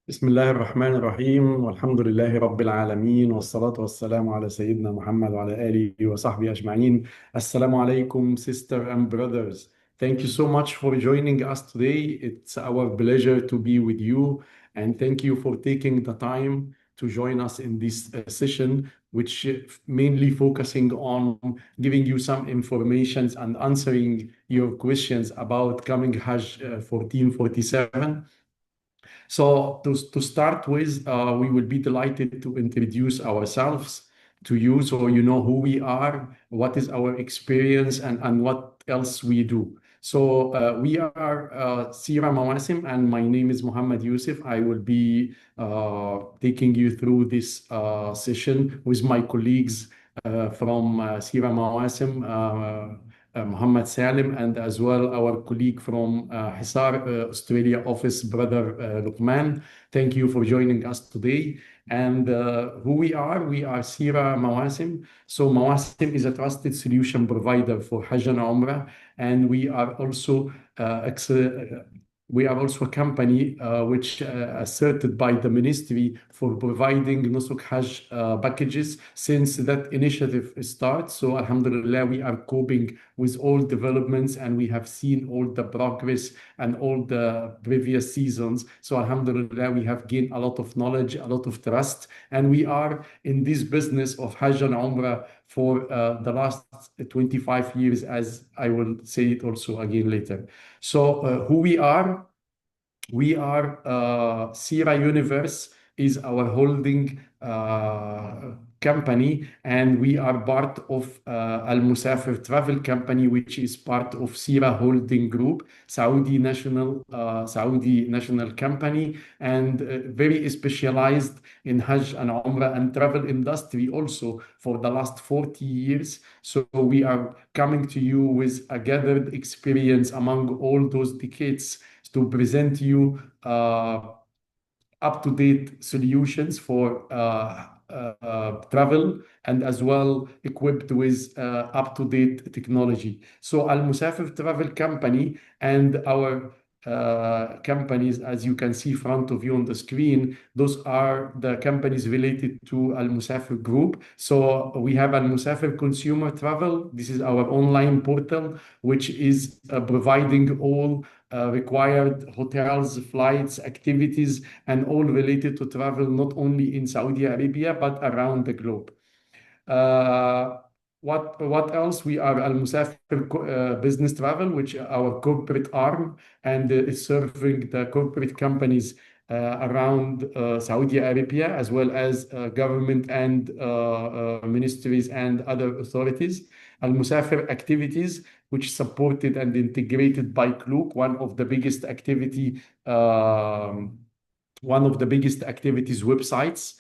بسم الله الرحمن الرحيم والحمد لله رب العالمين والصلاة والسلام على سيدنا محمد وعلى آله وصحبه أجمعين. Assalamu alaikum, sister and brothers. Thank you so much for joining us today. It's our pleasure to be with you, and thank you for taking the time to join us in this session, which mainly focusing on giving you some information and answering your questions about coming Hajj 1447. So to start with, we will be delighted to introduce ourselves to you so you know who we are, what is our experience, and what else we do. So we are Seera Mawasim, and my name is Mr Yousseff. I will be taking you through this session with my colleagues from Seera Mawasim, Muhammad Salim, and as well our colleague from Hisar, Australia office, Brother Luqman. Thank you for joining us today. And who we are Seera Mawasim. So Mawasim is a trusted solution provider for Hajj and Umrah, and we are also a company which asserted by the ministry for providing Nusuk Hajj packages since that initiative starts. So Alhamdulillah, we are coping with all developments and we have seen all the progress and all the previous seasons. So Alhamdulillah, we have gained a lot of knowledge, a lot of trust, and we are in this business of Hajj and Umrah for the last 25 years, as I will say it also again later. So who we are Seera Universe is our holding company, and we are part of Al Mosafer Travel Company, which is part of Seera Holding Group, Saudi national company, and very specialized in Hajj and Umrah and travel industry also for the last 40 years. So we are coming to you with a gathered experience among all those decades to present you up-to-date solutions for travel and as well equipped with up-to-date technology. So Al Musafir Travel Company and our companies, as you can see in front of you on the screen, those are the companies related to Al Musafir Group. So we have Al Musafir Consumer Travel. This is our online portal, which is providing all required hotels, flights, activities, and all related to travel, not only in Saudi Arabia, but around the globe. Uh, what else? We are Al Musafir Business Travel, which our corporate arm, and is serving the corporate companies around Saudi Arabia, as well as government and ministries and other authorities. Al Musafir Activities, which supported and integrated by Klook, one of the biggest activities websites,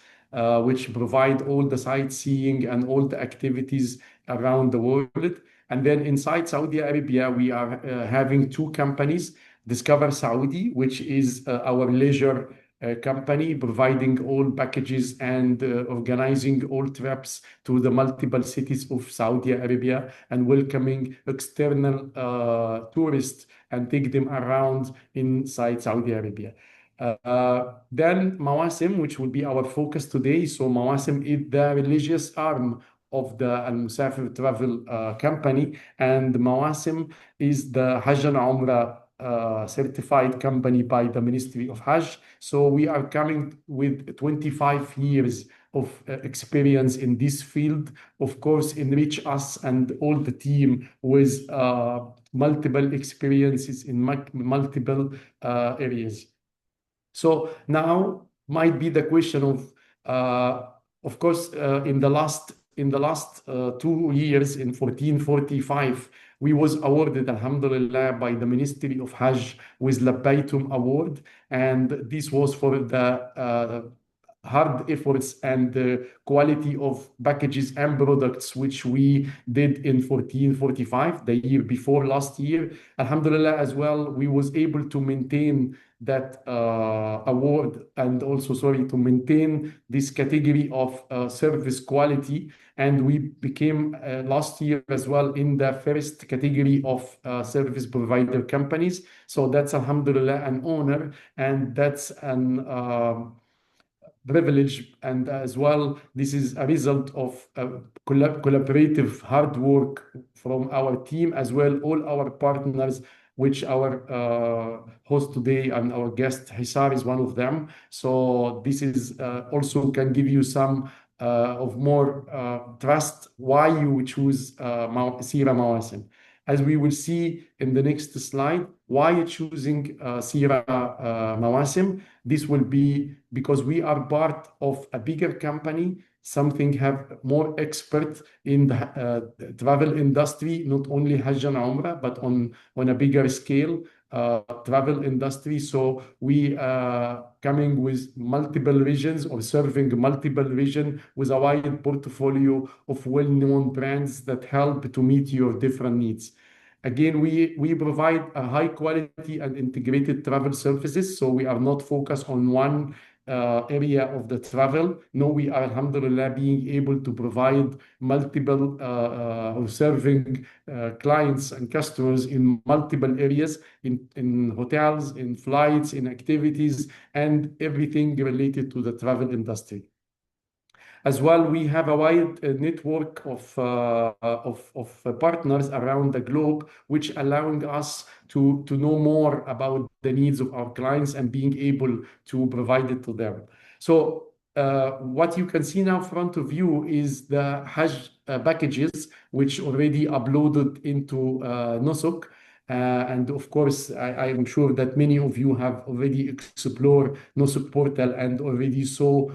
which provide all the sightseeing and all the activities around the world. And then inside Saudi Arabia, we are having two companies, Discover Saudi, which is our leisure company, providing all packages and organizing all trips to the multiple cities of Saudi Arabia and welcoming external tourists and take them around inside Saudi Arabia. Then Mawasim, which will be our focus today. So Mawasim is the religious arm of the Al Musafir Travel Company, and Mawasim is the Hajj and Umrah certified company by the Ministry of Hajj. So we are coming with 25 years of experience in this field. Of course, enrich us and all the team with multiple experiences in multiple areas. So now might be the question of course, in the last 2 years, in 1445, we was awarded, Alhamdulillah, by the Ministry of Hajj with Labbaytum Award, and this was for the hard efforts and the quality of packages and products which we did in 1445, the year before last year. Alhamdulillah, as well, we was able to maintain that award, and also, sorry, to maintain this category of service quality. And we became last year as well in the first category of service provider companies. So that's Alhamdulillah an honor, and that's an privilege. And as well, this is a result of collaborative hard work from our team, as well all our partners, which our host today and our guest Hisar is one of them. So this is also can give you some of more trust why you choose Seera Mawasim. As we will see in the next slide, why choosing Seera Mawasim. This will be because we are part of a bigger company, something have more expert in the travel industry, not only Hajj and Umrah, but on a bigger scale, travel industry. So we coming with multiple regions or serving multiple region with a wide portfolio of well-known brands that help to meet your different needs. Again, we provide a high quality and integrated travel services, so we are not focused on one area of the travel. No, we are, alhamdulillah, being able to provide multiple or serving clients and customers in multiple areas, in hotels, in flights, in activities, and everything related to the travel industry. As well, we have a wide network of partners around the globe, which allowing us to know more about the needs of our clients and being able to provide it to them. So what you can see now in front of you is the Hajj packages, which already uploaded into Nusuk. And of course, I am sure that many of you have already explored Nusuk portal and already saw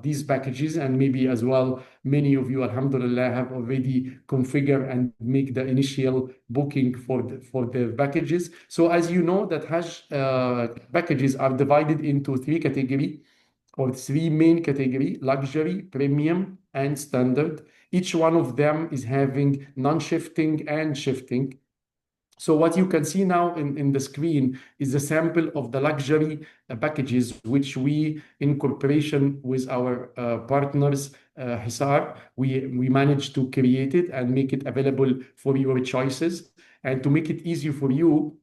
these packages, and maybe as well many of you, alhamdulillah, have already configured and make the initial booking for the packages. So as you know, that Hajj packages are divided into three categories, or three main categories: luxury, premium, and standard. Each one of them is having non-shifting and shifting. So what you can see now in the screen is a sample of the luxury packages, which we, in cooperation with our partners, Hisar, we managed to create it and make it available for your choices. And to make it easier for you,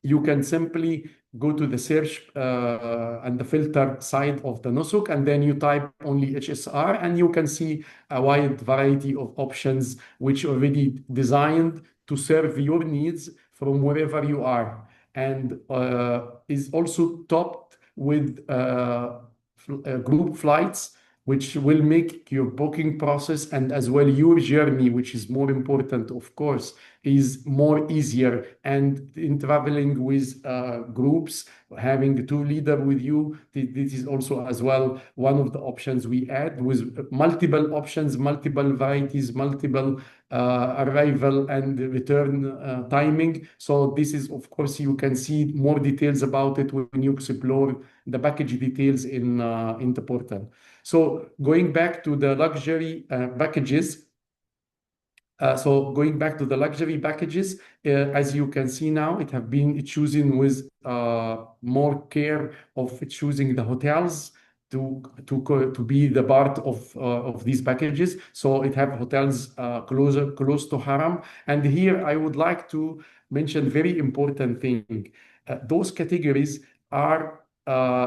you can simply go to the search and the filter side of the Nusuk, and then you type only HSR, and you can see a wide variety of options which already designed to serve your needs from wherever you are, and is also topped with group flights, which will make your booking process and as well your journey, which is more important, of course, is more easier. And in traveling with groups, having two leader with you, this is also as well one of the options we add, with multiple options, multiple varieties, multiple arrival and return timing. So this is, of course, you can see more details about it when you explore the package details in the portal. So going back to the luxury packages, as you can see now, it have been chosen with more care of choosing the hotels to be the part of these packages. So it have hotels close to Haram. And here I would like to mention very important thing. Those categories are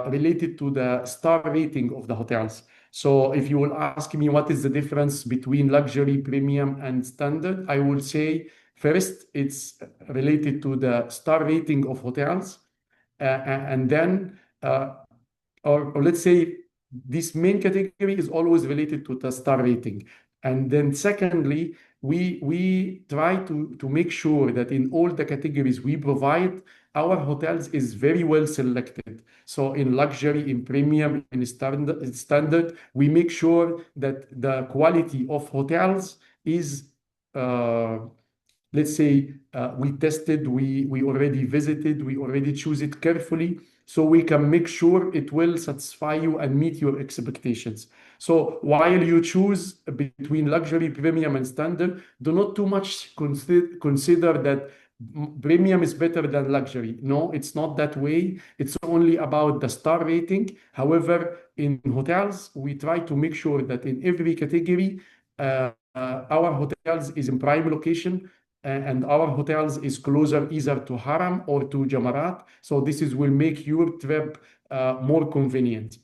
related to the star rating of the hotels. So if you will ask me what is the difference between luxury, premium, and standard, I will say first it's related to the star rating of hotels, and then or let's say this main category is always related to the star rating. And then secondly, we try to make sure that in all the categories we provide, our hotels is very well selected. So in luxury, in premium, in standard, we make sure that the quality of hotels is let's say we tested, we already visited, we already choose it carefully, so we can make sure it will satisfy you and meet your expectations. So while you choose between luxury, premium, and standard, do not too much consider that premium is better than luxury. No, it's not that way. It's only about the star rating. However, in hotels, we try to make sure that in every category, our hotels is in prime location, and our hotels is closer either to Haram or to Jamarat. So this is will make your trip more convenient.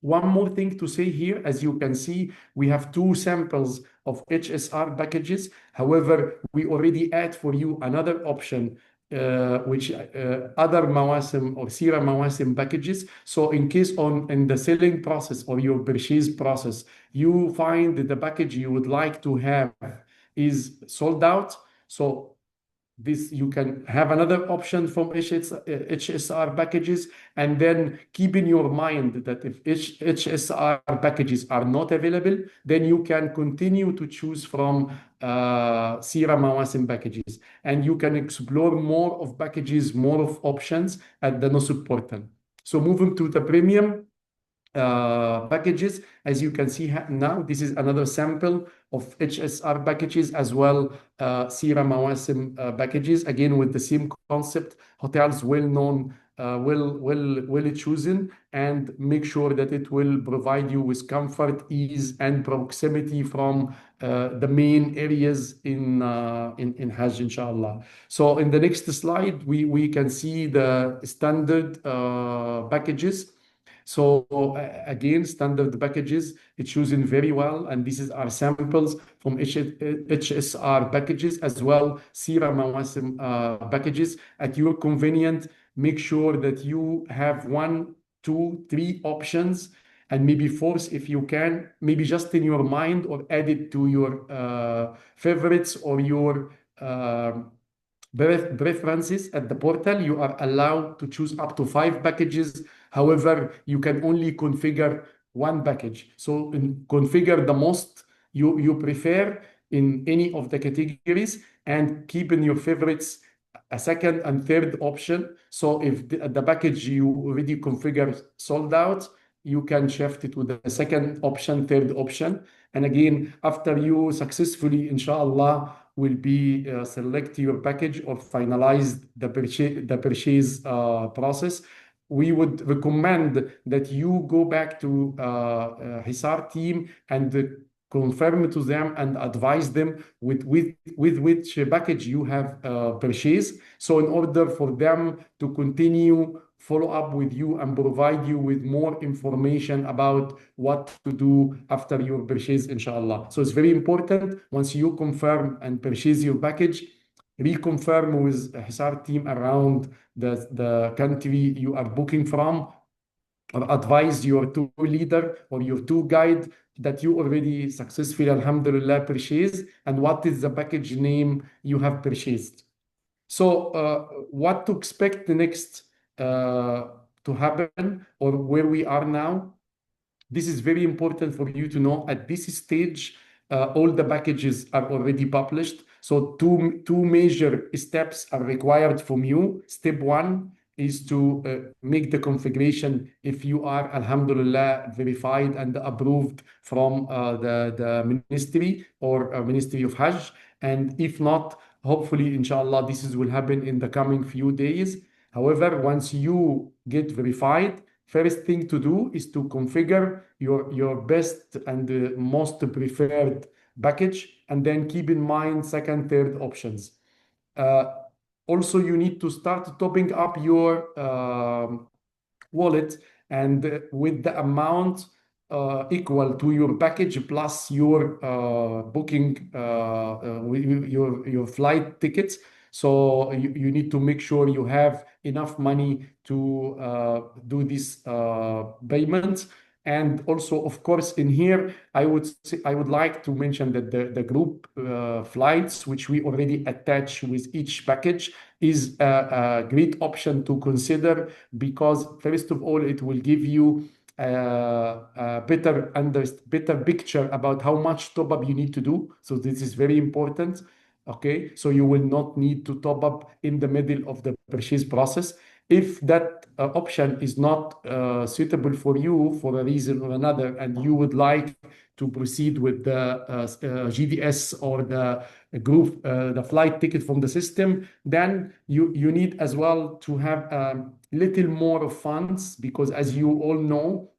One more thing to say here, as you can see, we have two samples of HSR packages. However, we already add for you another option, which other Mawasim or Seera Mawasim packages. So in case in the selling process or your purchase process, you find that the package you would like to have is sold out. So this you can have another option from HSR packages, and then keep in your mind that if HSR packages are not available, then you can continue to choose from Seera Mawasim packages, and you can explore more of packages, more of options at the Nusuk portal. So moving to the premium packages, as you can see now, this is another sample of HSR packages as well, Seera Mawasim packages, again with the same concept, hotels well known, well chosen, and make sure that it will provide you with comfort, ease, and proximity from the main areas in Hajj, inshallah. So in the next slide, we can see the standard packages. So again, standard packages, it's chosen very well. And this is our samples from HSR packages as well, Seera Mawasim packages. At your convenience, make sure that you have one, two, three options, and maybe fourth if you can, maybe just in your mind, or add it to your favorites or your preferences at the portal. You are allowed to choose up to 5 packages. However, you can only configure one package. So configure the most you prefer in any of the categories, and keep in your favorites a second and third option. So if the package you already configured sold out, you can shift it to the second option, third option. And again, after you successfully, inshallah, will be select your package or finalize the purchase process, we would recommend that you go back to Hisar team and confirm to them and advise them with which package you have purchased. So in order for them to continue follow up with you and provide you with more information about what to do after your purchase, inshallah. So it's very important, once you confirm and purchase your package, reconfirm with Hisar team around the country you are booking from, or advise your tour leader or your tour guide that you already successfully, alhamdulillah, purchased, and what is the package name you have purchased. So what to expect the next to happen, or where we are now? This is very important for you to know. At this stage, all the packages are already published. So two major steps are required from you. Step one is to make the configuration if you are, alhamdulillah, verified and approved from the ministry or Ministry of Hajj. And if not, hopefully, inshallah, will happen in the coming few days. However, once you get verified, first thing to do is to configure your best and most preferred package, and then keep in mind second, third options. Also, you need to start topping up your wallet, and with the amount equal to your package plus your booking, your flight tickets. So you need to make sure you have enough money to do this payment. And also, of course, in here, I would like to mention that the group flights, which we already attach with each package, is a great option to consider, because first of all, it will give you a better picture about how much top up you need to do. So this is very important. Okay, so you will not need to top up in the middle of the purchase process. If that option is not suitable for you for a reason or another, and you would like to proceed with the GDS or the group, the flight ticket from the system, then you need as well to have little more of funds, because as you all know,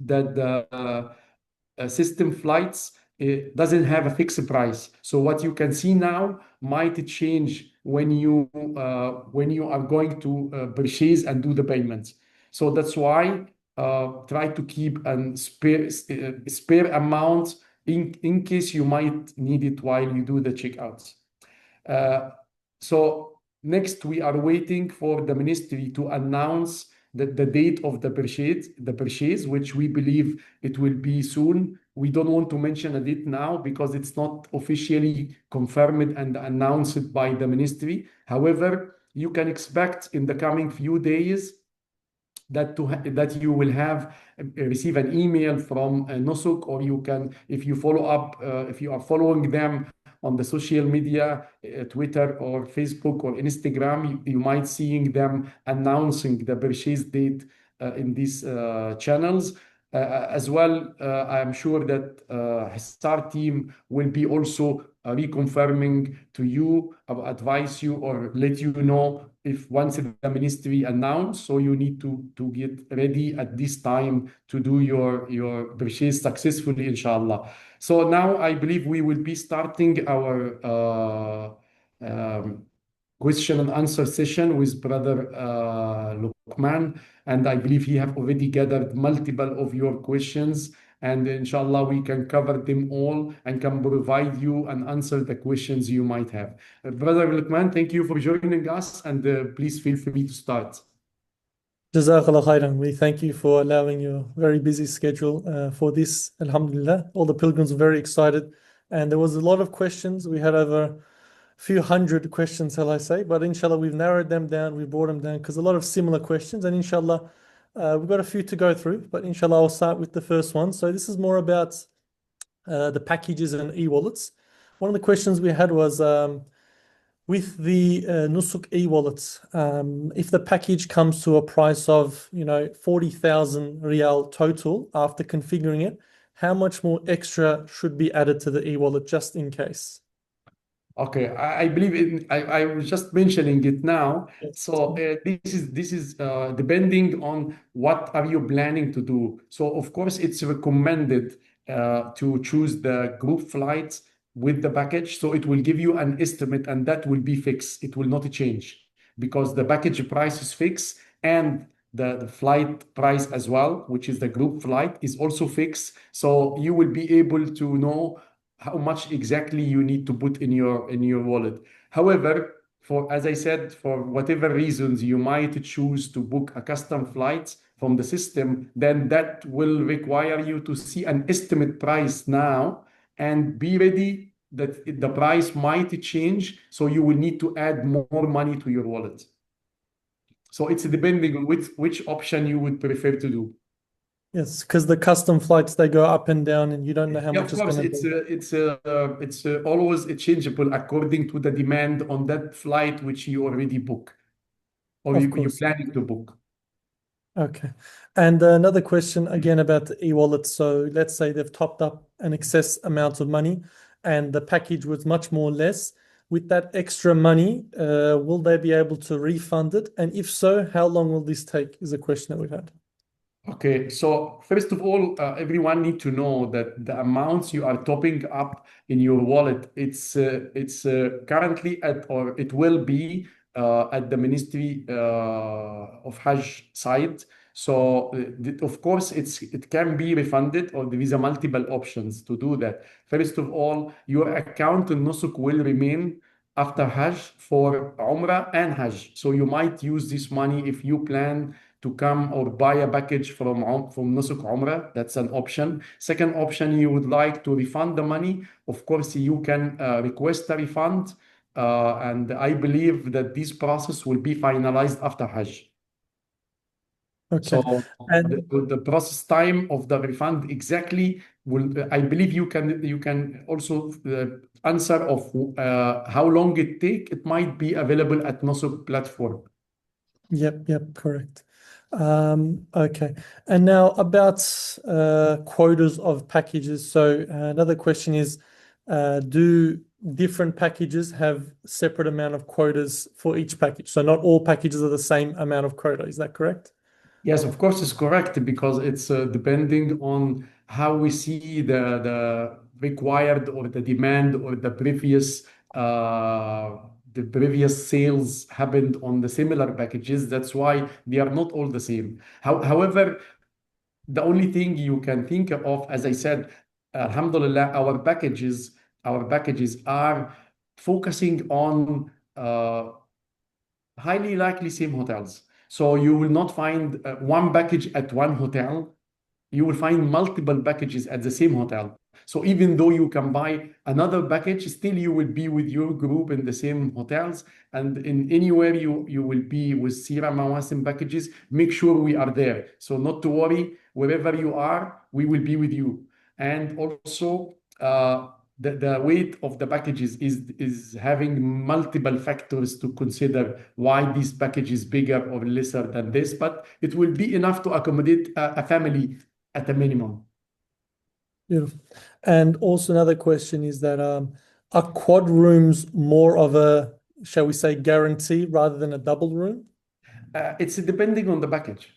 that the system flights, it doesn't have a fixed price. So what you can see now might change when you are going to purchase and do the payments. So that's why try to keep a spare amount in case you might need it while you do the checkouts. Uh, so next, we are waiting for the ministry to announce the date of the purchase, which we believe it will be soon. We don't want to mention a date now because it's not officially confirmed and announced by the ministry. However, you can expect in the coming few days that you will have receive an email from Nusuk, or you can, if you follow up, if you are following them on the social media, Twitter or Facebook or Instagram, you might seeing them announcing the purchase date in these channels. As well, I am sure that Hisar team will be also reconfirming to you, advise you, or let you know if once the ministry announce, so you need to get ready at this time to do your purchase successfully, inshallah. So now I believe we will be starting our question and answer session with Brother Luqman, and I believe he have already gathered multiple of your questions, and inshallah we can cover them all and can provide you and answer the questions you might have. Brother Luqman, thank you for joining us, and please feel free to start. Jazakallah khairan. We thank you for allowing your very busy schedule for this. Alhamdulillah. All the pilgrims were very excited, and there was a lot of questions. We had over a few hundred questions, shall I say, but inshallah we've narrowed them down, we brought them down because a lot of similar questions, and inshallah we've got a few to go through, but inshallah I'll start with the first one. So this is more about the packages and e-wallets. One of the questions we had was with the Nusuk e-wallets, if the package comes to a price of 40,000 riyal total after configuring it, how much more extra should be added to the e-wallet just in case? Okay, I believe I was just mentioning it now. Yes. So this is depending on what are you planning to do. So of course it's recommended to choose the group flights with the package. So it will give you an estimate, and that will be fixed. It will not change because the package price is fixed, and the flight price as well, which is the group flight, is also fixed. So you will be able to know how much exactly you need to put in your wallet. However, for as I said, for whatever reasons you might choose to book a custom flight from the system, then that will require you to see an estimate price now and be ready that the price might change, so you will need to add more money to your wallet. So it's depending on which option you would prefer to do. Yes, because the custom flights, they go up and down and you don't know how Yeah, much of it's course, going to be. it's always changeable according to the demand on that flight which you already book or Of you course. planning to book. Okay. And another question again about the e-wallet. So let's say they've topped up an excess amount of money and the package was much more less. With that extra money, will they be able to refund it? And if so, how long will this take? Is a question that we've had. Okay, so first of all, everyone need to know that the amounts you are topping up in your wallet, it's currently at, or it will be at the Ministry of Hajj site. So of course it can be refunded, or there is a multiple options to do that. First of all, your account in Nusuk will remain after Hajj for Umrah and Hajj. So you might use this money if you plan to come or buy a package from Nusuk Umrah. That's an option. Second option, you would like to refund the money. Of course, you can request a refund. And I believe that this process will be finalized after Hajj. Okay. So And the process time of the refund exactly will, I believe you can also answer of how long it take. It might be available at Nusuk platform. yep, correct. Okay. And now about quotas of packages. So another question is, do different packages have separate amount of quotas for each package? So not all packages are the same amount of quota. Is that correct? Yes, of course, it's correct because it's depending on how we see the required or the demand or the previous sales happened on the similar packages. That's why they are not all the same. However, the only thing you can think of, as I said, Alhamdulillah, our packages are focusing on highly likely same hotels. So you will not find one package at one hotel. You will find multiple packages at the same hotel. So even though you can buy another package, still you will be with your group in the same hotels. And in anywhere you will be with Seera Mawasim packages, make sure we are there. So not to worry, wherever you are, we will be with you. And also, the weight of the packages is having multiple factors to consider why this package is bigger or lesser than this, but it will be enough to accommodate a family at a minimum. Beautiful. And also another question is that are quad rooms more of a, shall we say, guarantee rather than a double room? It's depending on the package.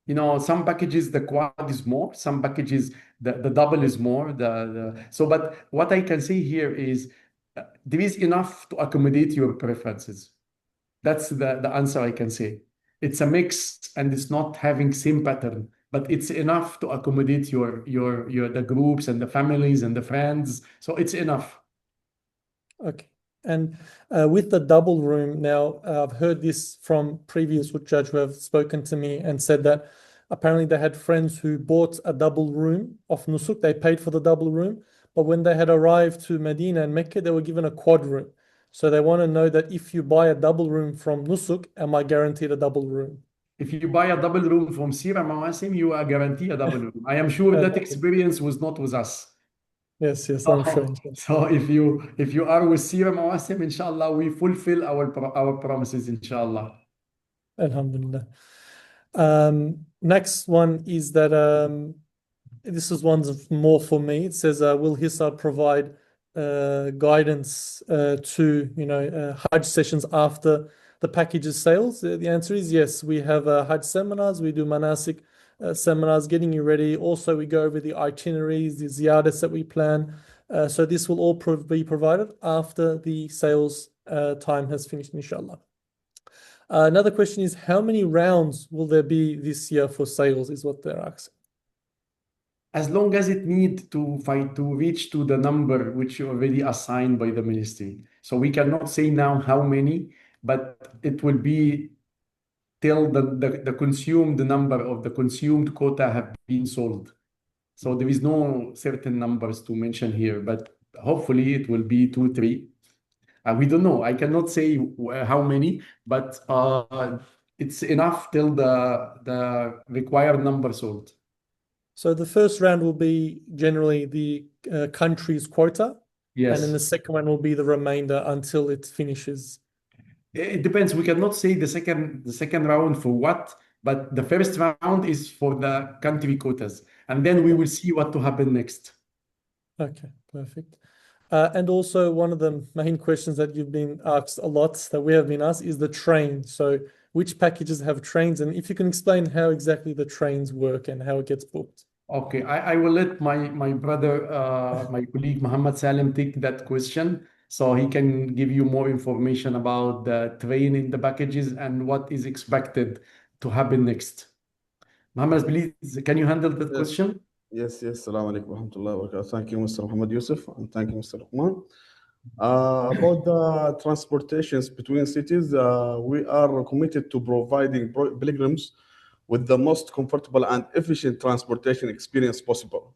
Some packages the quad is more, some packages the double is more. But what I can say here is there is enough to accommodate your preferences. That's the answer I can say. It's a mix and it's not having same pattern, but it's enough to accommodate your the groups and the families and the friends. So it's enough. Okay. And with the double room, now I've heard this from previous judge who have spoken to me and said that apparently they had friends who bought a double room off Nusuk. They paid for the double room, but when they had arrived to Medina and Mecca, they were given a quad room. So they want to know that if you buy a double room from Nusuk, am I guaranteed a double room? If you buy a double room from Seera Mawasim, you are guaranteed a double room. I am sure that experience was not with us. Yes, I'm sure. So if you are with Seera Mawasim, inshallah, we fulfill our promises, inshallah. Alhamdulillah. Next one is that this is one's more for me. It says, will Hisar provide guidance to Hajj sessions after the packages sales? The answer is yes. We have Hajj seminars. We do manasik seminars, getting you ready. Also, we go over the itineraries, the ziyadas that we plan. So this will all be provided after the sales time has finished, inshallah. Another question is, how many rounds will there be this year for sales, is what they're asking. As long as it need to fight to reach to the number which you already assigned by the ministry. So we cannot say now how many, but it will be till the consumed number of the consumed quota have been sold. So there is no certain numbers to mention here, but hopefully it will be 2, 3. We don't know. I cannot say how many, but it's enough till the required number sold. So the first round will be generally the country's quota, Yes. and then the second one will be the remainder until it finishes. It depends. We cannot say the second round for what, but the first round is for the country quotas, and then we will see what to happen next. Okay, perfect. And also one of the main questions that you've been asked a lot, that we have been asked, is the train. So which packages have trains, and if you can explain how exactly the trains work and how it gets booked. Okay, I will let my brother, my colleague Muhammad Salim take that question so he can give you more information about the train in the packages and what is expected to happen next. Muhammad, please, can you handle that Yes, question? yes. Assalamu alaikum wa rahmatullahi wa barakatuh. Thank you, Mr. Muhammad Yousseff, and thank you, Mr. Rahman. About the transportations between cities, we are committed to providing pilgrims with the most comfortable and efficient transportation experience possible.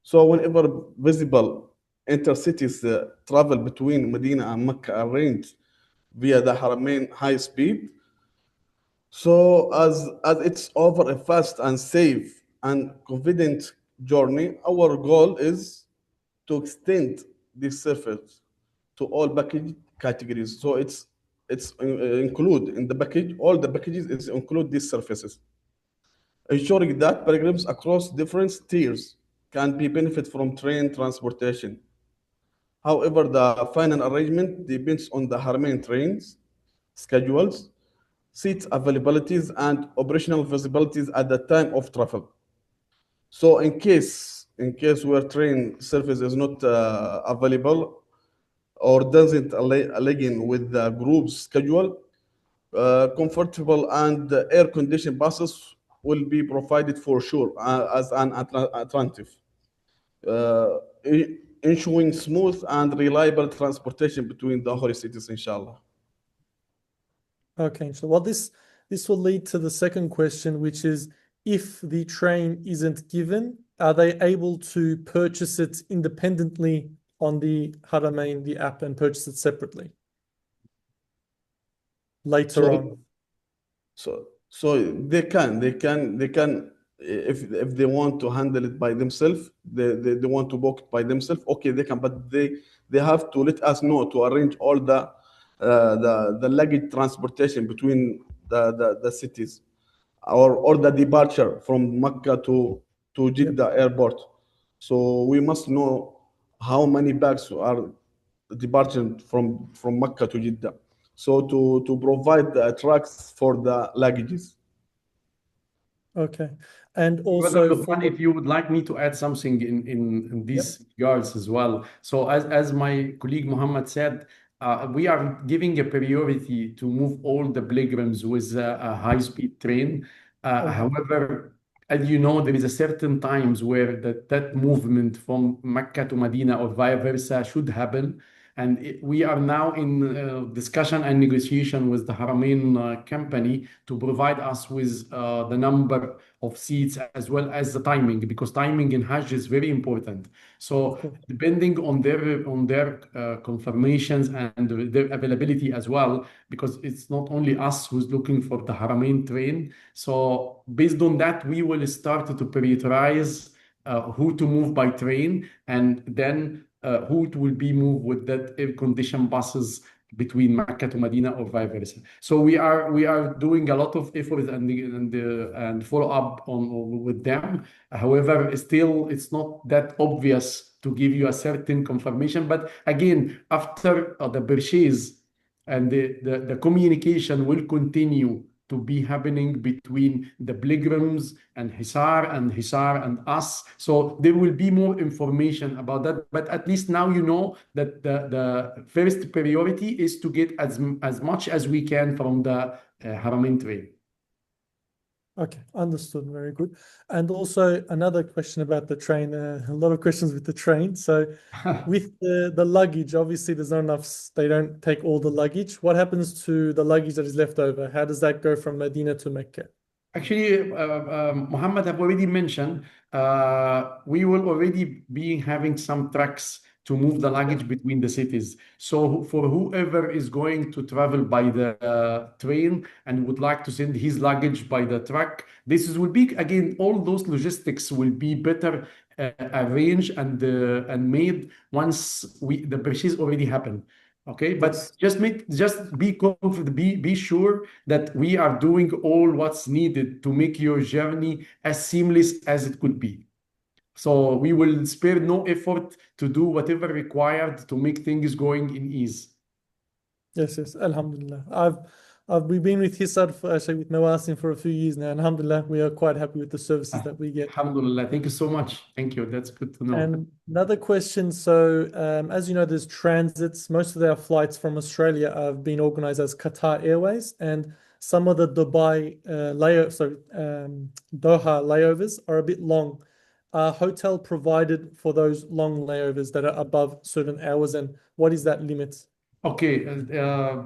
So whenever visible, intercities travel between Medina and Mecca arranged via the Haramain high speed. So as it's over a fast and safe and confident journey, our goal is to extend this service to all package categories. So it's include in the package, all the packages is include these services, ensuring that pilgrims across different tiers can be benefit from train transportation. However, the final arrangement depends on the Haramain trains, schedules, seat availabilities, and operational feasibilities at the time of travel. So, in case where train service is not available or doesn't align with the group's schedule, comfortable and air-conditioned buses will be provided for sure as an alternative, uh, ensuring smooth and reliable transportation between the holy cities, inshallah. Okay, so well, this will lead to the second question, which is if the train isn't given, are they able to purchase it independently on the Haramain, the app, and purchase it separately later So, on? so they can if they want to handle it by themselves, they want to book it by themselves. Okay, they can, but they have to let us know to arrange all the luggage transportation between the cities, or the departure from Makkah to Yep. Jeddah airport. So we must know how many bags are departing from Makkah to Jeddah. So to provide the trucks for the luggages. Okay. And Brother also for Luqman, if you would like me to add something in yep. these regards as well. So as my colleague Muhammad said, we are giving a priority to move all the pilgrims with a high-speed train. Alhamdulillah. However, as you know, there is a certain times where that movement from Mecca to Medina or vice versa should happen. And we are now in discussion and negotiation with the Haramain company to provide us with the number of seats as well as the timing, because timing in Hajj is very important. Of So course. depending on their confirmations and their availability as well, because it's not only us who's looking for the Haramain train. So based on that, we will start to prioritize who to move by train, and then who will be moved with that air-conditioned buses between Mecca to Medina or vice versa. So we are doing a lot of effort and follow up on with them. However, still it's not that obvious to give you a certain confirmation. But again, after the purchase and the communication will continue to be happening between the pilgrims and Hisar and us. So there will be more information about that. But at least now you know that the first priority is to get as much as we can from the Haramain train. Okay, understood. Very good. And also another question about the train. A lot of questions with the train. So with the luggage, obviously there's not enough, they don't take all the luggage. What happens to the luggage that is left over? How does that go from Medina to Mecca? Actually, Muhammad have already mentioned, we will already be having some trucks to move the luggage between the cities. So for whoever is going to travel by the train and would like to send his luggage by the truck, will be, again, all those logistics will be better arranged and made once the purchase already happened. Okay, but Yes. just be confident, be sure that we are doing all what's needed to make your journey as seamless as it could be. So we will spare no effort to do whatever required to make things going in ease. Yes, yes. Alhamdulillah. We've been with Hisar for actually with Mawasim for a few years now. And Alhamdulillah, we are quite happy with the services that we get. Alhamdulillah. Thank you so much. Thank you. That's good to know. And another question. So, as you know, there's transits. Most of our flights from Australia have been organized as Qatar Airways, and some of the Doha layovers are a bit long. Are hotel provided for those long layovers that are above certain hours, and what is that limit? Okay,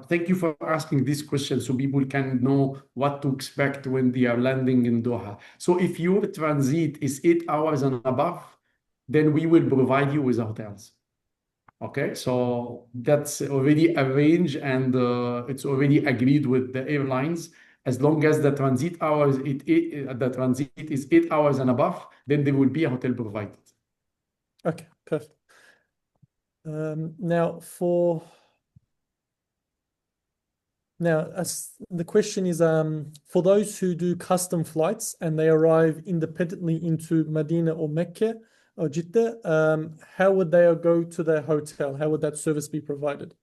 thank you for asking this question so people can know what to expect when they are landing in Doha. So if your transit is 8 hours and above, then we will provide you with hotels. Okay, so that's already arranged and it's already agreed with the airlines. As long as the transit hours, the transit is 8 hours and above, then there will be a hotel provided. Okay, perfect. Now, as the question is, for those who do custom flights and they arrive independently into Medina or Mecca or Jeddah, how would they go to their hotel? How would that service be provided?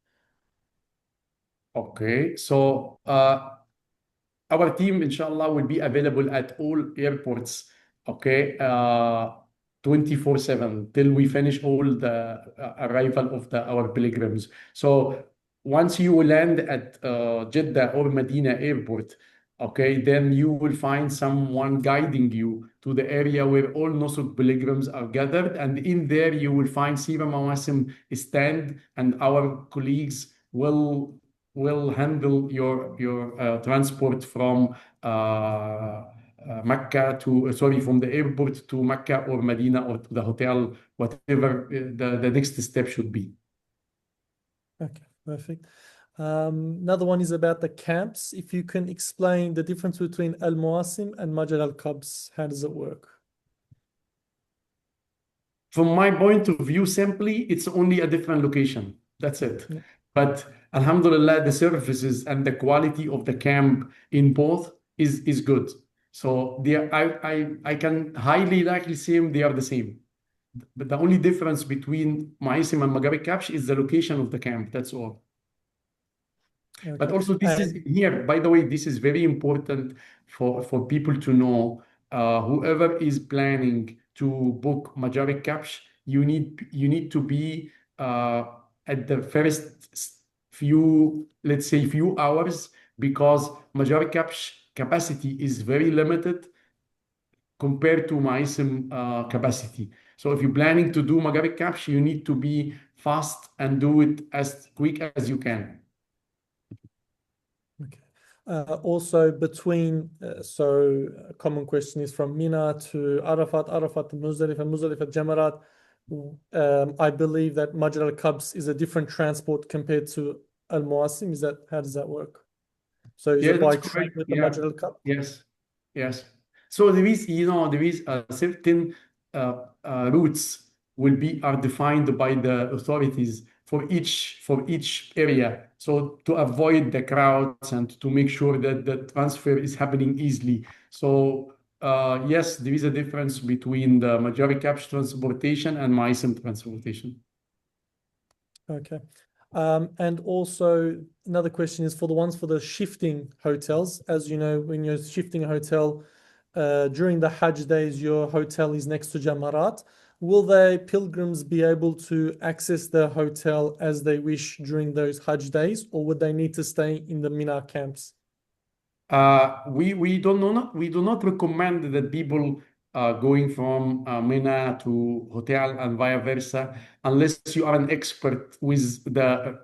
Okay, so our team, inshallah, will be available at all airports, okay, 24/7 till we finish all the arrival of our pilgrims. So once you land at Jeddah or Medina airport, okay, then you will find someone guiding you to the area where all Nusuk pilgrims are gathered. And in there, you will find Seera Mawasim stand, and our colleagues will handle your transport from Makkah to, sorry, from the airport to Makkah or Medina or to the hotel, whatever the next step should be. Okay, perfect. Another one is about the camps. If you can explain the difference between Al Mawasim and Majal Al Qabs, how does it work? From my point of view, simply, it's only a different location. That's it. Yeah. But Alhamdulillah, the services and the quality of the camp in both is good. So I can highly likely say they are the same. But the only difference between Maisim and Maghreb Kapsh is the location of the camp. That's all. But Okay. also, this is And here, by the way, this is very important for people to know. Whoever is planning to book Majority Caps, you need to be at the first few, let's say, few hours, because Majority Caps capacity is very limited compared to MySim capacity. So if you're planning to do Maghreb Caps, you need to be fast and do it as quick as you can. okay. Also between, so a common question is from Mina to Arafat, Arafat to Muzdalifah, Muzdalifah Jamarat. I believe that Majal Al Qabs is a different transport compared to Al Mawasim. How does that work? So is Yeah, it that's by train correct. with the Yeah. Majal Al Qabs? Yes. Yes. So there is a certain routes are defined by the authorities for each area. So to avoid the crowds and to make sure that the transfer is happening easily. So yes, there is a difference between the Majority Caps transportation and MySim transportation. Okay. And also another question is for the ones for the shifting hotels. As you know, when you're shifting a hotel during the Hajj days, your hotel is next to Jamarat. Will the pilgrims be able to access the hotel as they wish during those Hajj days, or would they need to stay in the Mina camps? We do not recommend that people going from Mina to hotel and vice versa, unless you are an expert with the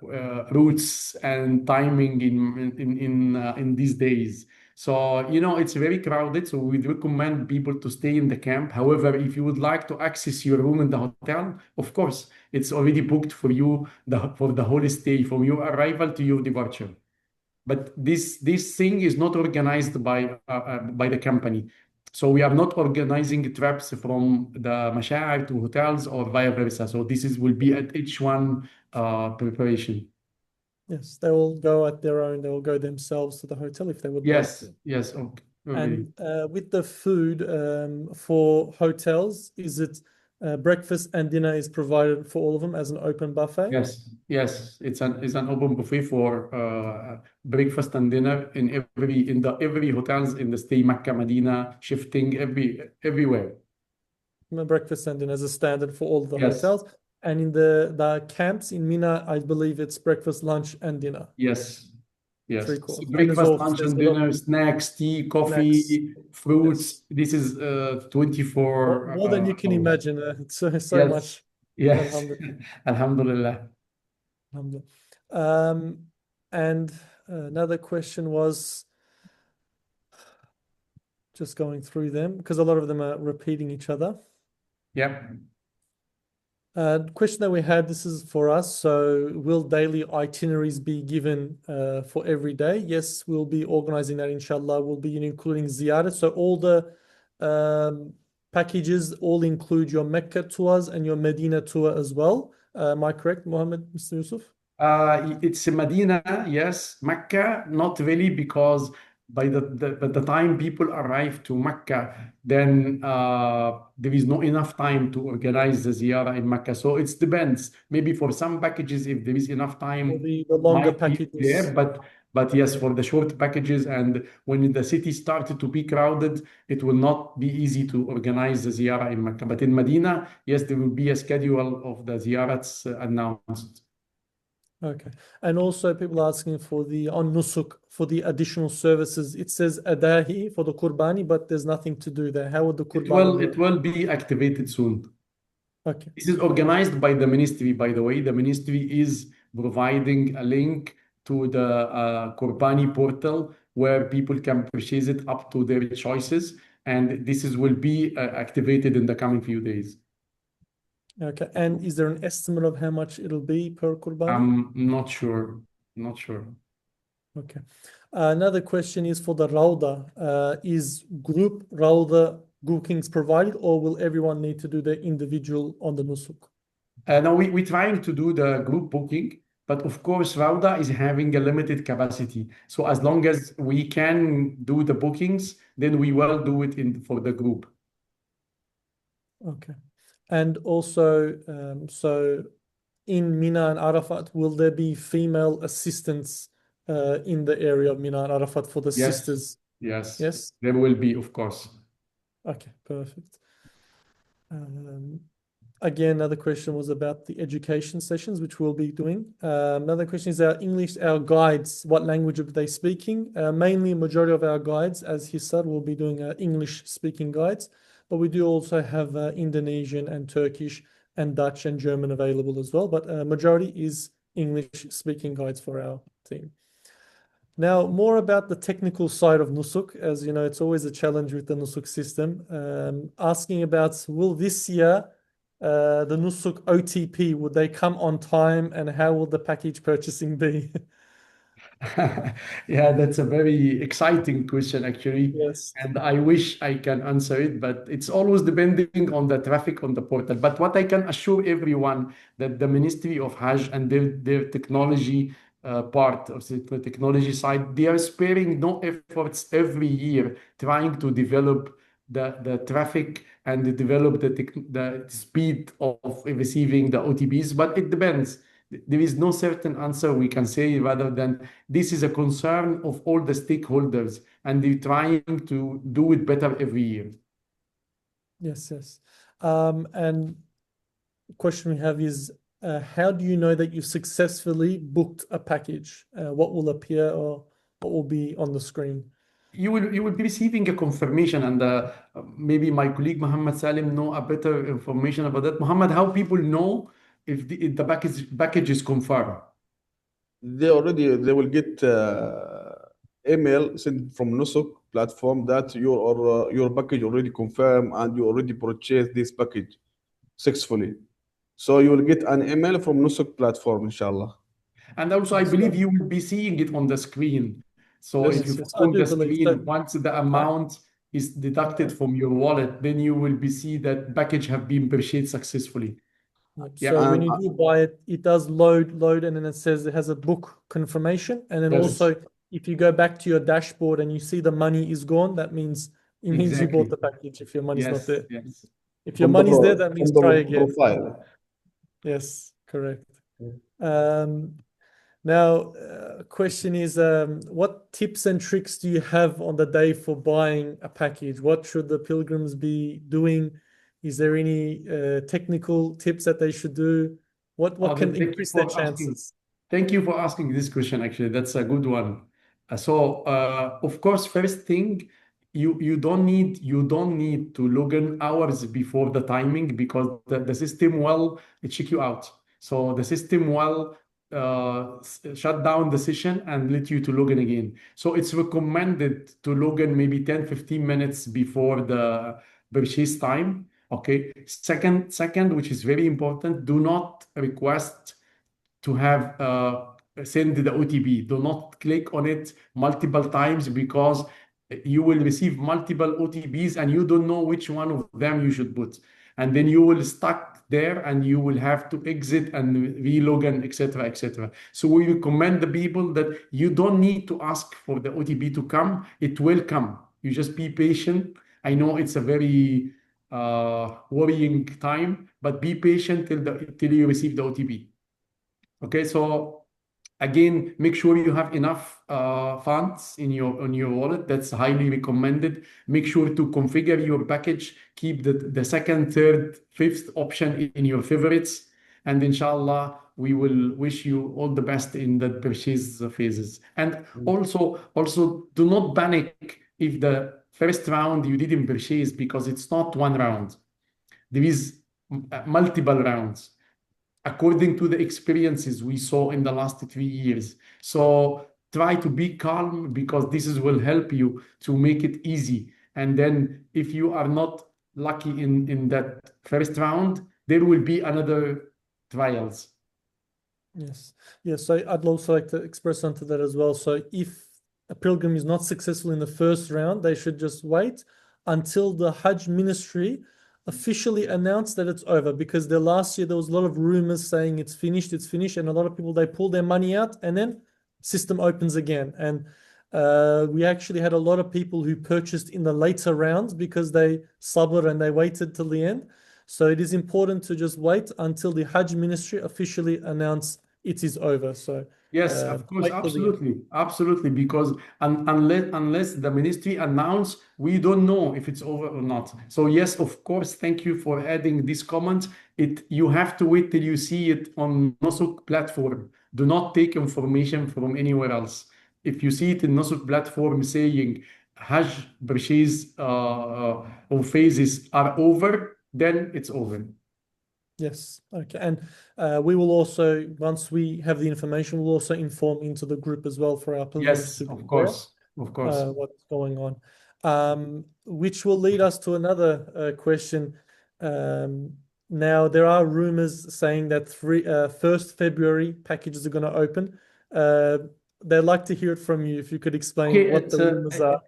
routes and timing in these days. So it's very crowded. So we recommend people to stay in the camp. However, if you would like to access your room in the hotel, of course, it's already booked for you for the whole stay from your arrival to your departure. But this thing is not organized by the company. So we are not organizing trips from the masha'ir to hotels or vice versa. So will be at each one preparation. Yes, they will go at their own. They will go themselves to the hotel if they would like Yes, to. yes. Okay. And with the food for hotels, is it breakfast and dinner is provided for all of them as an open buffet? Yes, yes. It's an open buffet for breakfast and dinner in every hotels in the stay Makkah, Medina, shifting everywhere. Breakfast and dinner as a standard for all the Yes. hotels. And in the camps in Mina, I believe it's breakfast, lunch, and dinner. Yes. Yes. Three So courses. And breakfast, lunch, there's and a lot of dinner, snacks, tea, snacks. coffee, Yes. fruits. This is 24 More than you can hours. imagine. It's so Yes. much. Yes. Alhamdulillah. Alhamdulillah. Alhamdulillah. And another question was just going through them because a lot of them are repeating each other. Yep. Question that we had, this is for us. So will daily itineraries be given for every day? Yes, we'll be organizing that, inshallah. We'll be including ziyarat. So all the packages all include your Mecca tours and your Medina tour as well. Am I correct, Mr. Yousseff? It's Medina, yes. Mecca, not really, because by the time people arrive to Mecca, then there is not enough time to organize the ziyarah in Mecca. So it depends. Maybe for some packages, if there is enough For time, the longer might be there. packages. But yes, for the short packages and when the city started to be crowded, it will not be easy to organize the ziyarah in Mecca. But in Medina, yes, there will be a schedule of the ziyarats announced. Okay. And also people asking for the on Nusuk for the additional services. It says Adahi for the Qurbani, but there's nothing to do there. How would the Qurbani It work? will be activated soon. Okay. This is organized by the ministry, by the way. The ministry is providing a link to the Qurbani portal where people can purchase it up to their choices, and will be activated in the coming few days. Okay. And is there an estimate of how much it'll be per Qurbani? I'm not sure. Not sure. Okay. Another question is for the Rawda. Is group Rawda bookings provided, or will everyone need to do their individual on the Nusuk? No, we're trying to do the group booking, but of course, Rauda is having a limited capacity. So as long as we can do the bookings, then we will do it for the group. Okay. And also, so in Mina and Arafat, will there be female assistants in the area of Mina and Arafat for the Yes, sisters? yes, Yes? there will be, of course. Okay, perfect. Again, another question was about the education sessions, which we'll be doing. Another question is our guides, what language are they speaking? Mainly, majority of our guides, as he said, will be doing English speaking guides, but we do also have Indonesian and Turkish and Dutch and German available as well. But majority is English speaking guides for our team. Now, more about the technical side of Nusuk. As you know, it's always a challenge with the Nusuk system. Asking about, will this year the Nusuk OTP, would they come on time, and how will the package purchasing be? Yeah, that's a very exciting question, actually. Yes. And I wish I can answer it, but it's always depending on the traffic on the portal. But what I can assure everyone that the Ministry of Hajj and their technology part of the technology side, they are sparing no efforts every year trying to develop the traffic and develop the speed of receiving the OTPs. But it depends. There is no certain answer we can say rather than this is a concern of all the stakeholders, and they're trying to do it better every year. Yes, yes. And question we have is, how do you know that you successfully booked a package? What will appear or what will be on the screen? You will be receiving a confirmation, and maybe my colleague Muhammad Salim know a better information about that. Muhammad, how people know if the package is confirmed? They will get email sent from Nusuk platform that your package already confirmed and you already purchased this package successfully. So you will get an email from Nusuk platform, inshallah. And also, I believe you will be seeing it on the screen. So Yes. if you Yes, I follow do the believe screen, so. once the amount is deducted from your wallet, then you will be see that package have been purchased successfully. Yep. Yeah. So when And you do buy it, it does load, and then it says it has a book confirmation. And then Yes. also, if you go back to your dashboard and you see the money is gone, that means it means you bought Exactly. the package if your money's not Yes, there. yes. If your from the money's there, that means from the try again. profile. Yes, correct. Now, question is, what tips and tricks do you have on the day for buying a package? What should the pilgrims be doing? Is there any technical tips that they should do? What can Thank you increase their for asking. chances? Thank you for asking this question. Actually, that's a good one. Of course, first thing, you don't need to log in hours before the timing because the system will check you out. So the system will shut down the session and let you to log in again. So it's recommended to log in maybe 10, 15 minutes before the purchase time. Okay. Second, which is very important, do not request to have send the OTP. Do not click on it multiple times because you will receive multiple OTPs and you don't know which one of them you should put. And then you will stuck there and you will have to exit and relog and etc. etc. So we recommend the people that you don't need to ask for the OTP to come. It will come. You just be patient. I know it's a very worrying time, but be patient till you receive the OTP. Okay, so again, make sure you have enough funds in your wallet. That's highly recommended. Make sure to configure your package. Keep the second, third, fifth option in your favorites, and inshallah, we will wish you all the best in the purchase phases. And also, do not panic if the first round you didn't purchase because it's not one round. There is multiple rounds according to the experiences we saw in the last 3 years. So try to be calm because will help you to make it easy. And then if you are not lucky in that first round, there will be another trials. Yes. Yes. So I'd also like to express onto that as well. So if a pilgrim is not successful in the first round, they should just wait until the Hajj ministry officially announced that it's over, because the last year there was a lot of rumors saying it's finished, and a lot of people, they pull their money out and then system opens again. And we actually had a lot of people who purchased in the later rounds because they sabr and they waited till the end. So it is important to just wait until the Hajj ministry officially announce it is over. So Yes, of course, wait till the end. absolutely, because unless the ministry announce, we don't know if it's over or not. So yes, of course, thank you for adding this comment. You have to wait till you see it on Nusuk platform. Do not take information from anywhere else. If you see it in Nusuk platform saying Hajj purchase or phases are over, then it's over. Yes. Okay. And we will also, once we have the information, we'll also inform into the group as well for our pilgrims Yes, to be of aware course, of course. what's going on. Which will lead us to another question. Now, there are rumors saying that 1st February packages are going to open. They'd like to hear it from you if you could explain Okay, what the rumors are.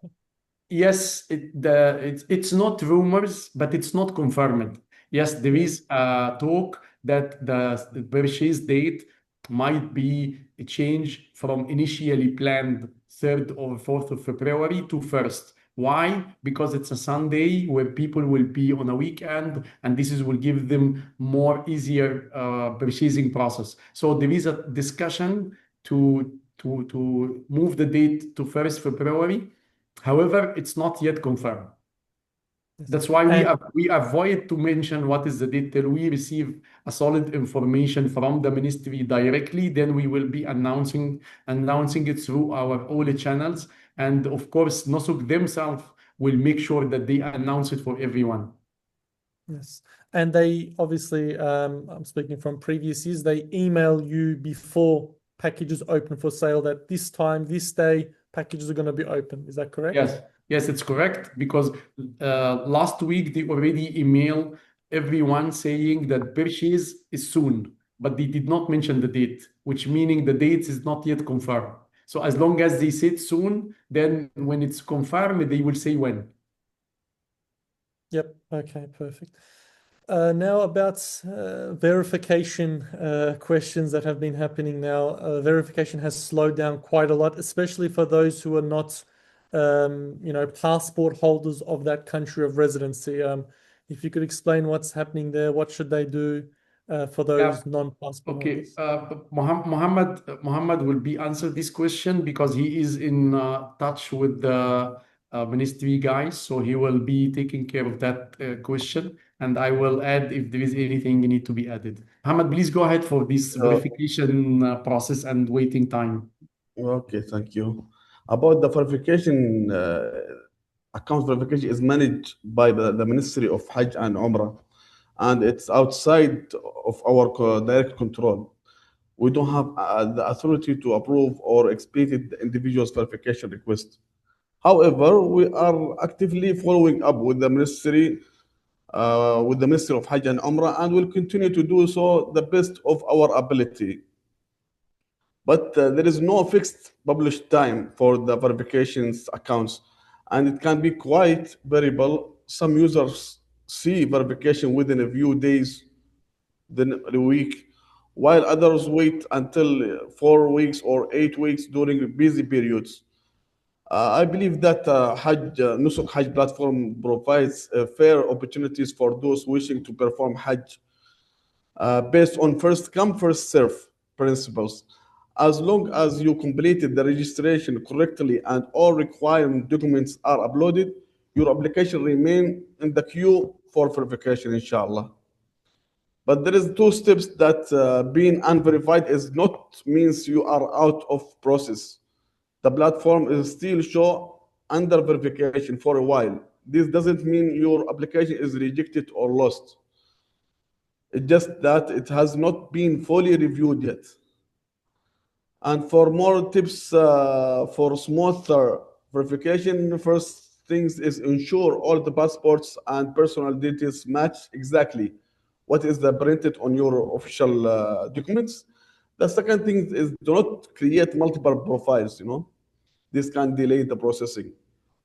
yes, it's not rumors, but it's not confirmed. Yes, there is a talk that the purchase date might be a change from initially planned 3rd or 4th of February to 1st. Why? Because it's a Sunday where people will be on a weekend, and will give them more easier purchasing process. So there is a discussion to move the date to 1st February. However, it's not yet confirmed. Yes. That's why And we avoid to mention what is the date till we receive a solid information from the ministry directly. Then we will be announcing it through our all channels, and of course, Nosuk themselves will make sure that they announce it for everyone. yes. And they obviously, I'm speaking from previous years, they email you before packages open for sale that this time, this day, packages are going to be open. Is that correct? Yes, it's correct, because last week they already emailed everyone saying that purchase is soon, but they did not mention the date, which meaning the date is not yet confirmed. So as long as they said soon, then when it's confirmed, they will say when. Yep. Okay, perfect. Now about verification questions that have been happening now. Verification has slowed down quite a lot, especially for those who are not, passport holders of that country of residency. If you could explain what's happening there, what should they do for those non-passport Okay, holders? Muhammad will be answer this question because he is in touch with the ministry guys, so he will be taking care of that question, and I will add if there is anything need to be added. Muhammad, please go ahead for this verification process and waiting time. Okay, thank you. About the verification, account verification is managed by the Ministry of Hajj and Umrah, and it's outside of our direct control. We don't have the authority to approve or expedite the individual's verification request. However, we are actively following up with the ministry with the Ministry of Hajj and Umrah, and will continue to do so the best of our ability. But there is no fixed published time for the verifications accounts, and it can be quite variable. Some users see verification within a few days, then a week, while others wait until 4 weeks or 8 weeks during busy periods. I believe that Nusuk Hajj platform provides fair opportunities for those wishing to perform Hajj based on first come, first serve principles. As long as you completed the registration correctly and all required documents are uploaded, your application remain in the queue for verification, inshallah. But there is two steps that being unverified is not means you are out of process. The platform is still show under verification for a while. This doesn't mean your application is rejected or lost. It's just that it has not been fully reviewed yet. And for more tips for smoother verification, first things is ensure all the passports and personal details match exactly what is the printed on your official documents. The second thing is do not create multiple profiles, This can delay the processing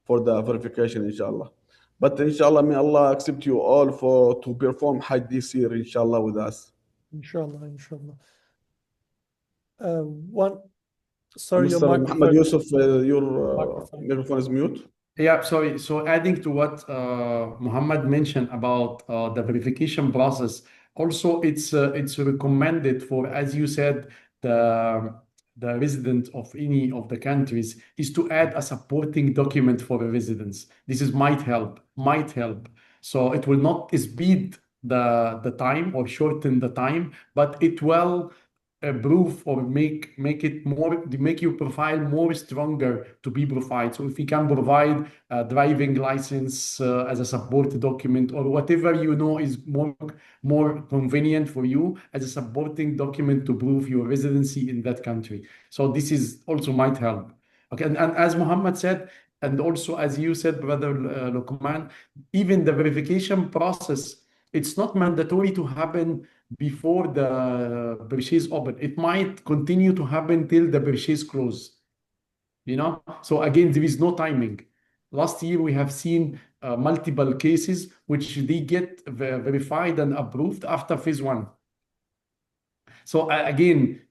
for the verification, inshallah. But inshallah, may Allah accept you all to perform Hajj this year, inshallah, with us. Inshallah, inshallah. One, sorry, your Mr. Muhammad microphone. Yousseff, your Microphone. microphone is mute. Yeah, sorry. So adding to what Muhammad mentioned about the verification process, also it's recommended for, as you said, the the resident of any of the countries is to add a supporting document for the residents. This is might help. So it will not speed the time or shorten the time, but it will prove or make it more make your profile more stronger to be profiled. So if you can provide a driving license as a support document or whatever is more convenient for you as a supporting document to prove your residency in that country. So this is also might help. Okay, and as Muhammad said, and also as you said, brother Luqman, even the verification process, it's not mandatory to happen before the purchase open. It might continue to happen till the purchase close. So again, there is no timing. Last year we have seen multiple cases which they get verified and approved after phase one. So again,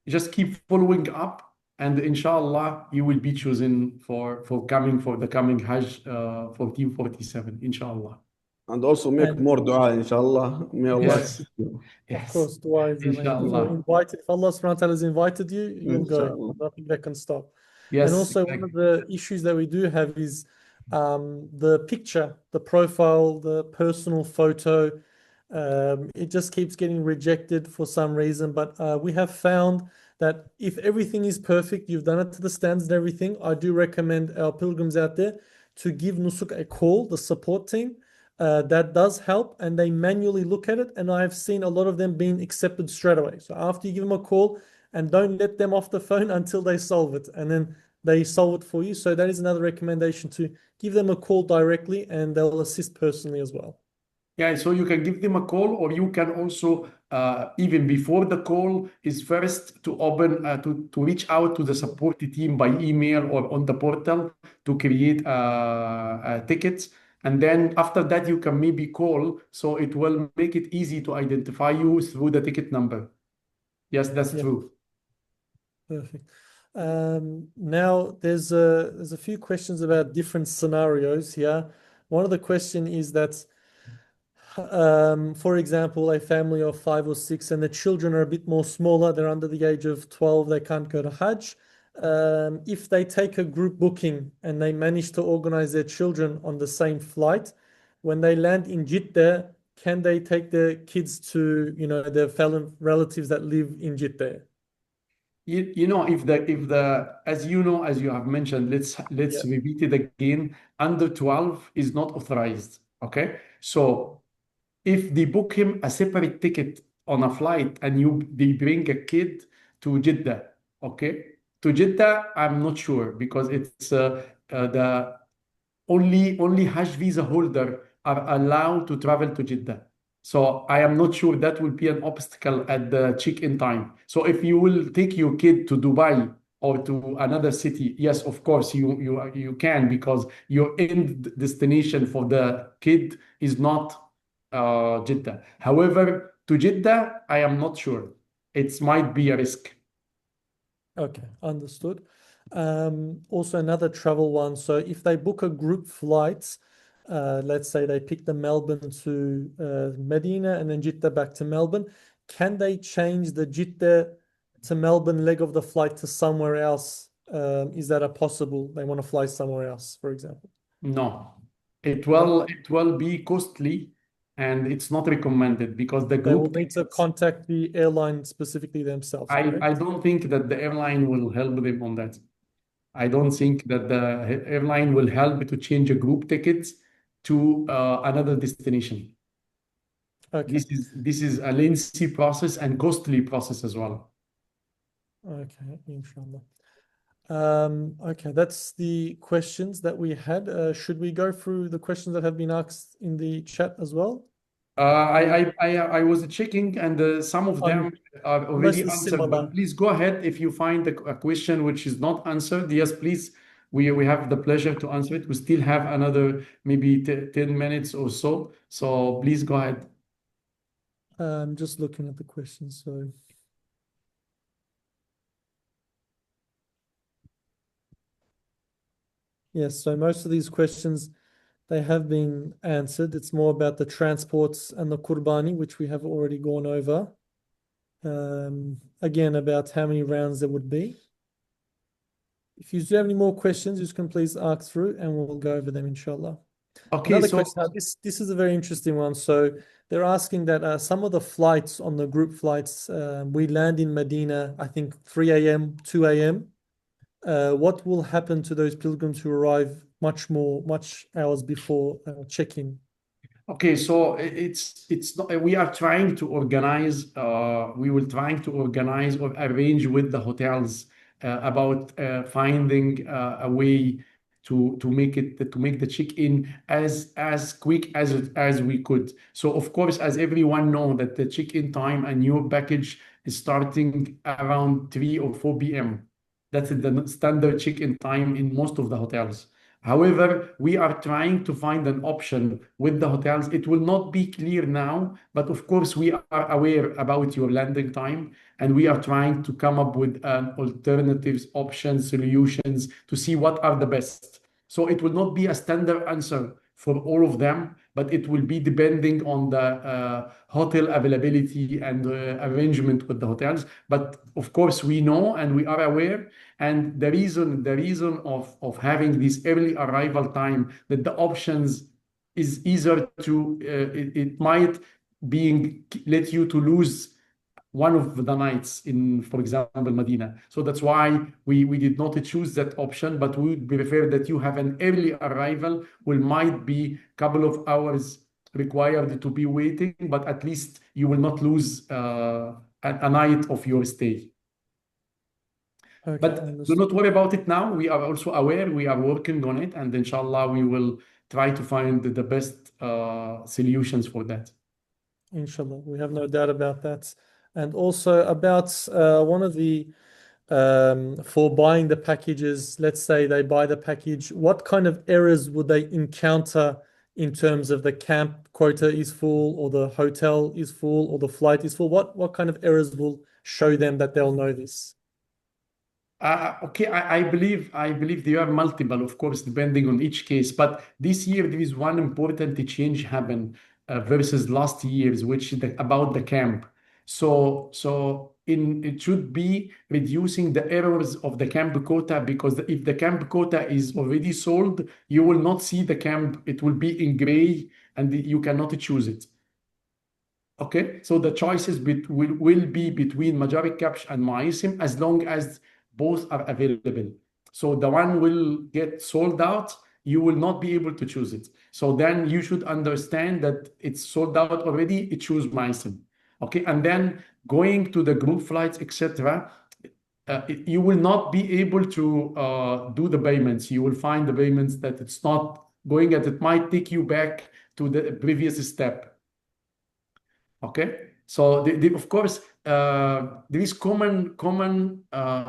just keep following up, and inshallah you will be chosen for the coming Hajj 1447, inshallah. And also make And more dua, inshallah. May Allah Yes, accept you. of yes, course, dua is amazing. If you're inshallah. invited, if Allah subhanahu wa ta'ala has invited you, you'll go. Inshallah. Nothing that can stop. Yes, And also one exactly. of the issues that we do have is the picture, the profile, the personal photo. It just keeps getting rejected for some reason. But we have found that if everything is perfect, you've done it to the standards and everything, I do recommend our pilgrims out there to give Nusuk a call, the support team. That does help, and they manually look at it, and I've seen a lot of them being accepted straight away. So after you give them a call, and don't let them off the phone until they solve it, and then they solve it for you. So that is another recommendation, to give them a call directly, and they'll assist personally as well. Yeah, so you can give them a call, or you can also, even before the call, is first to open to reach out to the support team by email or on the portal to create a ticket. And then after that, you can maybe call, so it will make it easy to identify you through the ticket number. Yes, that's Yeah. true. Perfect. Now there's a few questions about different scenarios here. One of the question is that, for example, a family of 5 or 6 and the children are a bit more smaller, they're under the age of 12, they can't go to Hajj. If they take a group booking and they manage to organize their children on the same flight, when they land in Jeddah, can they take their kids to, their fellow relatives that live in Jeddah? If the as you have mentioned, let's Yeah. repeat it again. Under 12 is not authorized. Okay, so if they book him a separate ticket on a flight and they bring a kid to Jeddah, okay, to Jeddah, I'm not sure because it's the only Hajj visa holder are allowed to travel to Jeddah. So I am not sure that will be an obstacle at the check-in time. So if you will take your kid to Dubai or to another city, yes, of course you can, because your end destination for the kid is not Jeddah. However, to Jeddah, I am not sure. It might be a risk. Okay, understood. Also another travel one. So if they book a group flight, let's say they pick the Melbourne to Medina and then Jeddah back to Melbourne, can they change the Jeddah to Melbourne leg of the flight to somewhere else? Is that a possible? They want to fly somewhere else, for example. No, it No, will be costly, and it's not recommended because the they will group need to tickets. contact the airline specifically themselves, I correct? don't think that the airline will help them on that. I don't think that the airline will help to change a group tickets to another destination. Okay. This is a lengthy process and costly process as well. Okay, inshallah. Okay, that's the questions that we had. Should we go through the questions that have been asked in the chat as well? I was checking, and some of them are already Mostly answered. similar. But please go ahead if you find a question which is not answered. Yes, please. We have the pleasure to answer it. We still have another maybe 10 minutes or so. So please go ahead. Just looking at the questions. So yes, so most of these questions they have been answered. It's more about the transports and the Qurbani, which we have already gone over. Again, about how many rounds there would be. If you do have any more questions, you can please ask through and we'll go over them, inshallah. Okay, Another so question. Now, this is a very interesting one. So they're asking that some of the flights on the group flights, we land in Medina, I think 3 a.m., 2 a.m. What will happen to those pilgrims who arrive much hours before check-in? okay, so it's not, we are trying to organize. We will trying to organize or arrange with the hotels about finding a way to make the check-in as quick as we could. So of course, as everyone know that the check-in time and your package is starting around 3 or 4 p.m. That's the standard check-in time in most of the hotels. However, we are trying to find an option with the hotels. It will not be clear now, but of course, we are aware about your landing time, and we are trying to come up with alternatives, options, solutions to see what are the best. So it will not be a standard answer for all of them, but it will be depending on the hotel availability and arrangement with the hotels. But of course, we know and we are aware. And the reason of having this early arrival time, that the options is easier to, it might being let you to lose one of the nights in, for example, Medina. So that's why we did not choose that option, but we would prefer that you have an early arrival, will might be a couple of hours required to be waiting, but at least you will not lose a night of your stay. Okay, But do understood. not worry about it now. We are also aware, we are working on it, and inshallah, we will try to find the best solutions for that. Inshallah, we have no doubt about that. And also about one of the for buying the packages, let's say they buy the package, what kind of errors would they encounter in terms of the camp quota is full, or the hotel is full, or the flight is full? What kind of errors will show them that they'll know this? Okay, I believe there are multiple, of course, depending on each case. But this year there is one important change happen versus last year's, which is about the camp. So it should be reducing the errors of the camp quota, because if the camp quota is already sold, you will not see the camp. It will be in gray, and you cannot choose it. Okay, so the choices will be between Majari Kapsh and Maisim, as long as both are available. So the one will get sold out, you will not be able to choose it. So then you should understand that it's sold out already, it choose Maisim. Okay, and then going to the group flights, etc., you will not be able to do the payments. You will find the payments that it's not going, and it might take you back to the previous step. Okay, so of course, there is common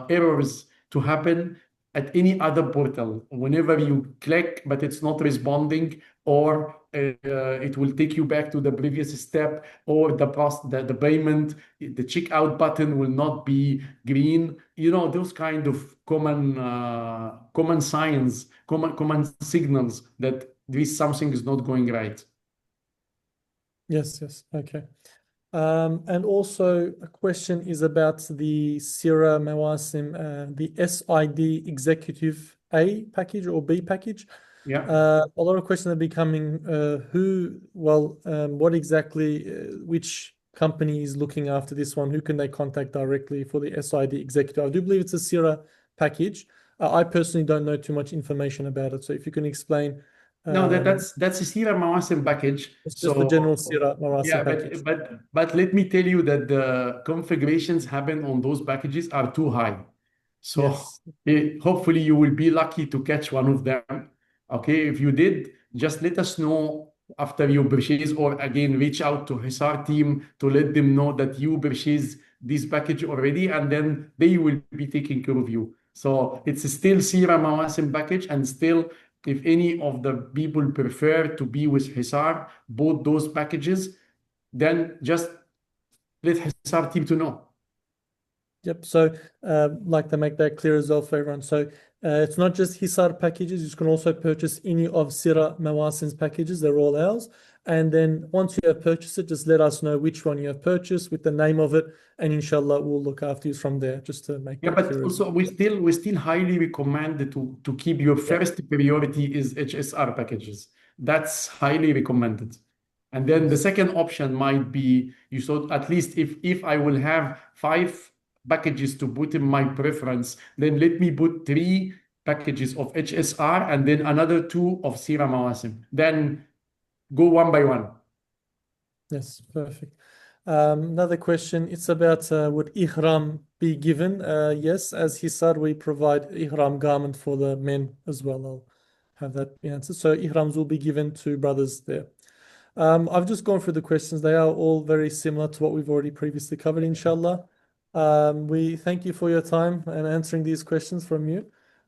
errors to happen at any other portal. Whenever you click, but it's not responding, or it will take you back to the previous step, or the payment, the checkout button will not be green. You know, those kind of common signs, common signals that something is not going right. Yes, okay. And also a question is about the Seera Mawasim, the SID Executive A package or B package. Yeah. A lot of questions are becoming what exactly, which company is looking after this one? Who can they contact directly for the SID Executive? I do believe it's a Seera package. I personally don't know too much information about it. So if you can explain. No, that's a Seera Mawasim package. It's just the general So Seera Mawasim yeah, package. but let me tell you that the configurations happen on those packages are too high. So Yes. hopefully you will be lucky to catch one of them. Okay, if you did, just let us know after you purchase, or again reach out to Hisar team to let them know that you purchased this package already, and then they will be taking care of you. So it's still Seera Mawasim package, and still, if any of the people prefer to be with Hisar, both those packages, then just let Hisar team to know. Yep. So, like to make that clear as well for everyone. So, it's not just Hisar packages. You can also purchase any of Seera Mawasim's packages. They're all ours. And then once you have purchased it, just let us know which one you have purchased with the name of it, and inshallah we'll look after you from there. Just to make Yeah, that but clear as also well. we still highly recommend to keep your Yeah. first priority is HSR packages. That's highly recommended. And then the second option might be, you saw, at least if I will have 5 packages to put in my preference, then let me put 3 packages of HSR and then another 2 of Seera Mawasim. Then go one by one. Yes, perfect. Another question, it's about would ihram be given? Yes, as he said, we provide ihram garment for the men as well. I'll have that answered. So ihrams will be given to brothers there. I've just gone through the questions. They are all very similar to what we've already previously covered, inshallah. We thank you for your time and answering these questions from you.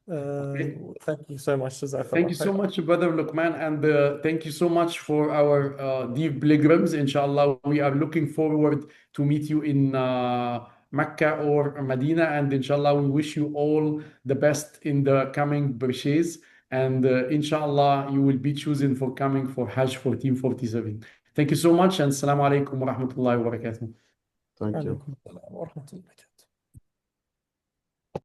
Okay. Thank you so much, Thank you so much, Brother Luqman, and thank you so much for our dear pilgrims. Inshallah, we are looking forward to meet you in Makkah or Medina, and inshallah, we wish you all the best in the coming purchase. And inshallah, you will be chosen for coming for Hajj 1447. Thank you so much, and Assalamu alaikum wa rahmatullahi wa barakatuh. Thank you. Alaikum assalam wa rahmatullahi.